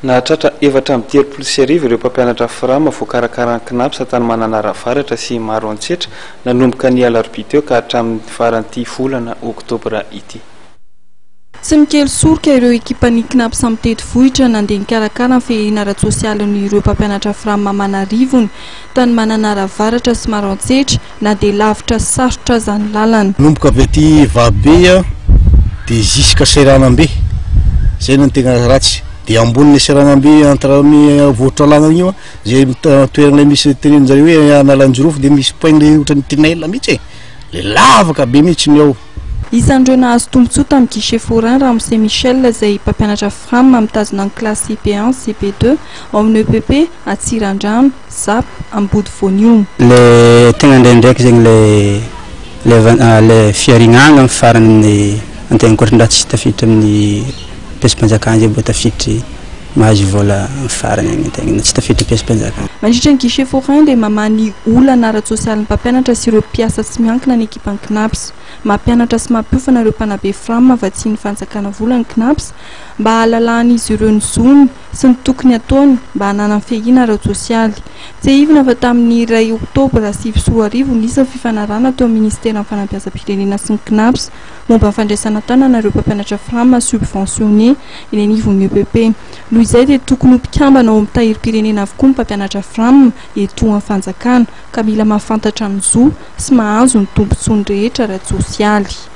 nahatratra evatra amin'ny 30 ireo mpampianatra frama voakarakara knapsa tany Mananaravatra sy maro antsetra nanomboka ny alarobia teo ka hatramin'ny faran'ny volana oktobra ity. Tsy mikely soroka ireo ekipany knapsa mitety vohitra nandeha nikarakara ny fehirina ara-tsosialy ireo mpampianatra frama Manarivony tany Mananaravatra sy maro antsetra na dia lavitra sarotra zany lalana. Nomboka avy aty Vabe dia jusqu'à Seranambe zay no tegna ratsy. Dia amboniny Seranambe antrany voatralana io zay toerana misy teneninjareo hoe analanjorofo dia misy poingle ohatran'ny tunnel mihitsy le lavaka be mihitsy ny ao. Isan'ireo nahazo tombotsoa tamin'ny guichet forain Ramsey Michel izay mpampianatra frama mitazona ny klasy CP1 CP2 ao amin'ny EPP Atsirandrano Zap Ambody Voanio. Le tegna ndraindraiky zegny le fiarignana farany antegna ankoatrandraha tsy tafiditra amin'ny pièce-mpanjakana zay mbo tafiditry mahazo vola farany agny antegna tsy tafiditra pièce-mpanjakana. Mandritra ny guichet forain dia mamany olana ara-tsosialy ny mpampianatra sy ireo mpiasa tsy miankina ny ekipa ny KNAPS. Mampianatra sy mampiofana ireo mpanabe frama vatsiany fanjakana vola ny KNAPS mba hahalalahany izy ireo ny zony sy ny tokony ataony mba hanana ny fehina ara-tsosialy. Tsehivina fa tamin'ny 2 oktobra 2020 nisy fifanarana teo amin'ny ministera fanampiasam-pirenena sy ny KNAPS momba ny fandraisana tanana ireo mpampianatra frama subventionné eny anivon'ny EPP. Noho izay dia tokony mpikambana ao amin'ny tahiry-pirenena avokoa ny mpampianatra frama etoan'ny fanjakana ka mila mahafantatra ny zo sy mahazo ny tombontsoany rehetra ara-tsosialy.